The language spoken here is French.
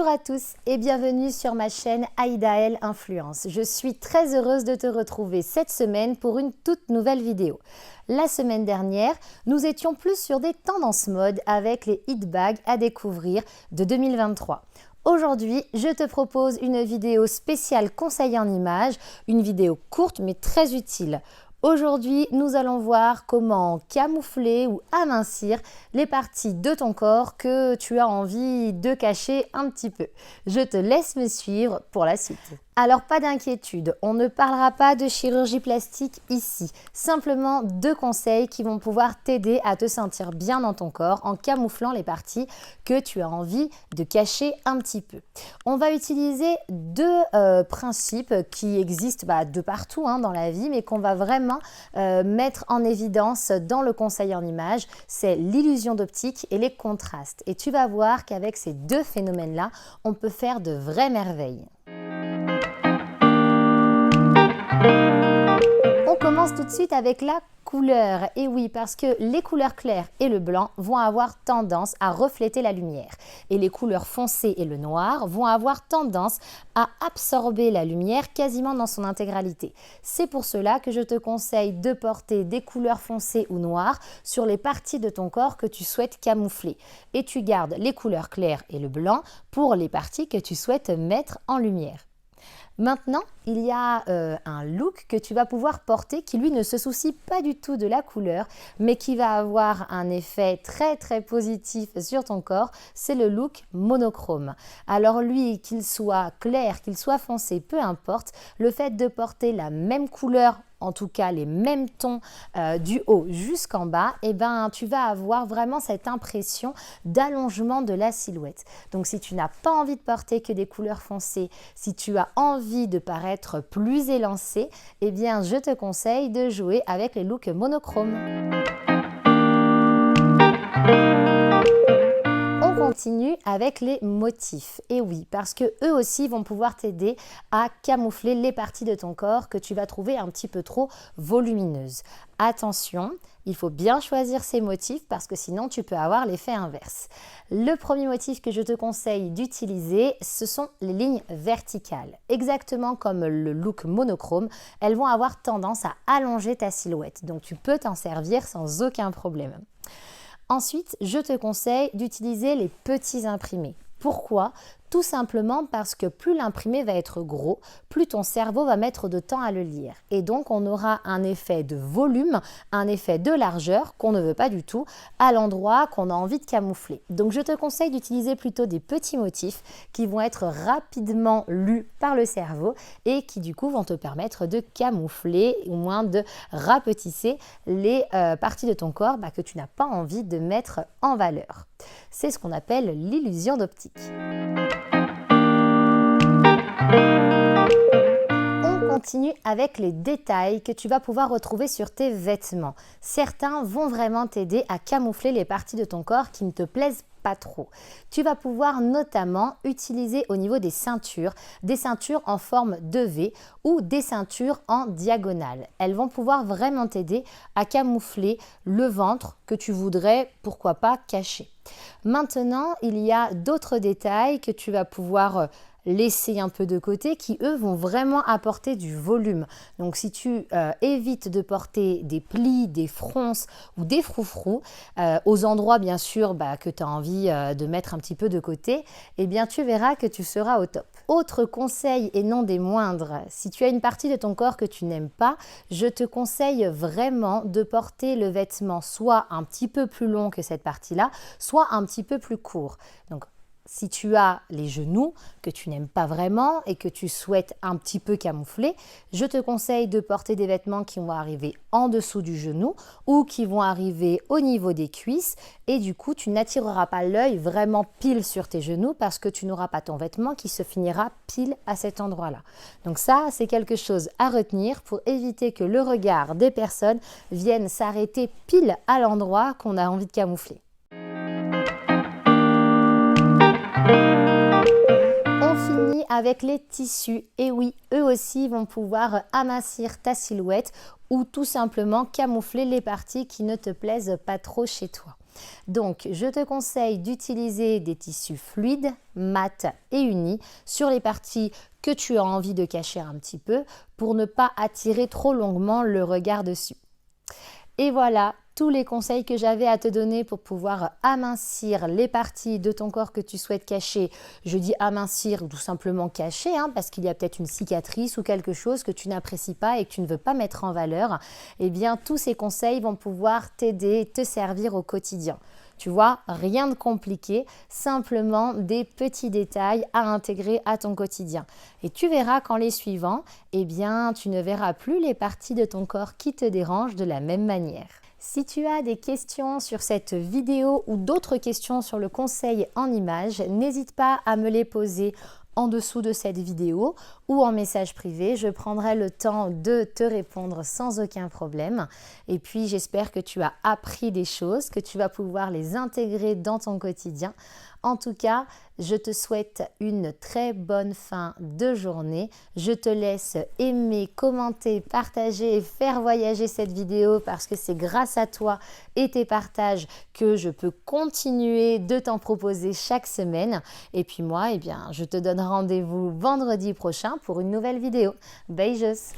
Bonjour à tous et bienvenue sur ma chaîne Aïdaël Influence. Je suis très heureuse de te retrouver cette semaine pour une toute nouvelle vidéo. La semaine dernière, nous étions plus sur des tendances mode avec les hit bags à découvrir de 2023. Aujourd'hui, je te propose une vidéo spéciale conseil en images, une vidéo courte mais très utile. Aujourd'hui, nous allons voir comment camoufler ou amincir les parties de ton corps que tu as envie de cacher un petit peu. Je te laisse me suivre pour la suite. Alors pas d'inquiétude, on ne parlera pas de chirurgie plastique ici, simplement deux conseils qui vont pouvoir t'aider à te sentir bien dans ton corps en camouflant les parties que tu as envie de cacher un petit peu. On va utiliser deux principes qui existent de partout dans la vie, mais qu'on va vraiment mettre en évidence dans le conseil en images, c'est l'illusion d'optique et les contrastes. Et tu vas voir qu'avec ces deux phénomènes-là, on peut faire de vraies merveilles. On commence tout de suite avec la couleur. Et oui, parce que les couleurs claires et le blanc vont avoir tendance à refléter la lumière. Et les couleurs foncées et le noir vont avoir tendance à absorber la lumière quasiment dans son intégralité. C'est pour cela que je te conseille de porter des couleurs foncées ou noires sur les parties de ton corps que tu souhaites camoufler. Et tu gardes les couleurs claires et le blanc pour les parties que tu souhaites mettre en lumière. Maintenant, il y a un look que tu vas pouvoir porter qui lui ne se soucie pas du tout de la couleur, mais qui va avoir un effet très positif sur ton corps, c'est le look monochrome. Alors lui, qu'il soit clair, qu'il soit foncé, peu importe, le fait de porter la même couleur, en tout cas les mêmes tons du haut jusqu'en bas, tu vas avoir vraiment cette impression d'allongement de la silhouette. Donc si tu n'as pas envie de porter que des couleurs foncées, si tu as envie de paraître plus élancé, je te conseille de jouer avec les looks monochromes. On continue avec les motifs. Et oui, parce que eux aussi vont pouvoir t'aider à camoufler les parties de ton corps que tu vas trouver un petit peu trop volumineuses. Attention, il faut bien choisir ces motifs parce que sinon tu peux avoir l'effet inverse. Le premier motif que je te conseille d'utiliser, ce sont les lignes verticales. Exactement comme le look monochrome, elles vont avoir tendance à allonger ta silhouette. Donc tu peux t'en servir sans aucun problème. Ensuite, je te conseille d'utiliser les petits imprimés. Pourquoi ? Tout simplement parce que plus l'imprimé va être gros, plus ton cerveau va mettre de temps à le lire. Et donc, on aura un effet de volume, un effet de largeur qu'on ne veut pas du tout à l'endroit qu'on a envie de camoufler. Donc, je te conseille d'utiliser plutôt des petits motifs qui vont être rapidement lus par le cerveau et qui du coup vont te permettre de camoufler ou moins de rapetisser les parties de ton corps que tu n'as pas envie de mettre en valeur. C'est ce qu'on appelle l'illusion d'optique. On continue avec les détails que tu vas pouvoir retrouver sur tes vêtements. Certains vont vraiment t'aider à camoufler les parties de ton corps qui ne te plaisent pas trop. Tu vas pouvoir notamment utiliser au niveau des ceintures en forme de V ou des ceintures en diagonale. Elles vont pouvoir vraiment t'aider à camoufler le ventre que tu voudrais, pourquoi pas, cacher. Maintenant, il y a d'autres détails que tu vas pouvoir laisser un peu de côté qui eux vont vraiment apporter du volume. Donc si tu évites de porter des plis, des fronces ou des froufrous aux endroits bien sûr que tu as envie de mettre un petit peu de côté, tu verras que tu seras au top. Autre conseil et non des moindres, si tu as une partie de ton corps que tu n'aimes pas, je te conseille vraiment de porter le vêtement soit un petit peu plus long que cette partie-là, soit un petit peu plus court. Donc si tu as les genoux que tu n'aimes pas vraiment et que tu souhaites un petit peu camoufler, je te conseille de porter des vêtements qui vont arriver en dessous du genou ou qui vont arriver au niveau des cuisses et du coup tu n'attireras pas l'œil vraiment pile sur tes genoux parce que tu n'auras pas ton vêtement qui se finira pile à cet endroit-là. Donc ça, c'est quelque chose à retenir pour éviter que le regard des personnes vienne s'arrêter pile à l'endroit qu'on a envie de camoufler. On finit avec les tissus. Et oui, eux aussi vont pouvoir amincir ta silhouette ou tout simplement camoufler les parties qui ne te plaisent pas trop chez toi. Donc, je te conseille d'utiliser des tissus fluides, mat et unis sur les parties que tu as envie de cacher un petit peu pour ne pas attirer trop longuement le regard dessus. Et voilà tous les conseils que j'avais à te donner pour pouvoir amincir les parties de ton corps que tu souhaites cacher. Je dis amincir ou tout simplement cacher, parce qu'il y a peut-être une cicatrice ou quelque chose que tu n'apprécies pas et que tu ne veux pas mettre en valeur. Eh bien, tous ces conseils vont pouvoir t'aider, te servir au quotidien. Tu vois, rien de compliqué, simplement des petits détails à intégrer à ton quotidien. Et tu verras qu'en les suivant, eh bien, tu ne verras plus les parties de ton corps qui te dérangent de la même manière. Si tu as des questions sur cette vidéo ou d'autres questions sur le conseil en images, n'hésite pas à me les poser en dessous de cette vidéo ou en message privé. Je prendrai le temps de te répondre sans aucun problème. Et puis, j'espère que tu as appris des choses, que tu vas pouvoir les intégrer dans ton quotidien. En tout cas, je te souhaite une très bonne fin de journée. Je te laisse aimer, commenter, partager et faire voyager cette vidéo parce que c'est grâce à toi et tes partages que je peux continuer de t'en proposer chaque semaine. Et puis moi, eh bien, je te donne rendez-vous vendredi prochain pour une nouvelle vidéo. Beijos!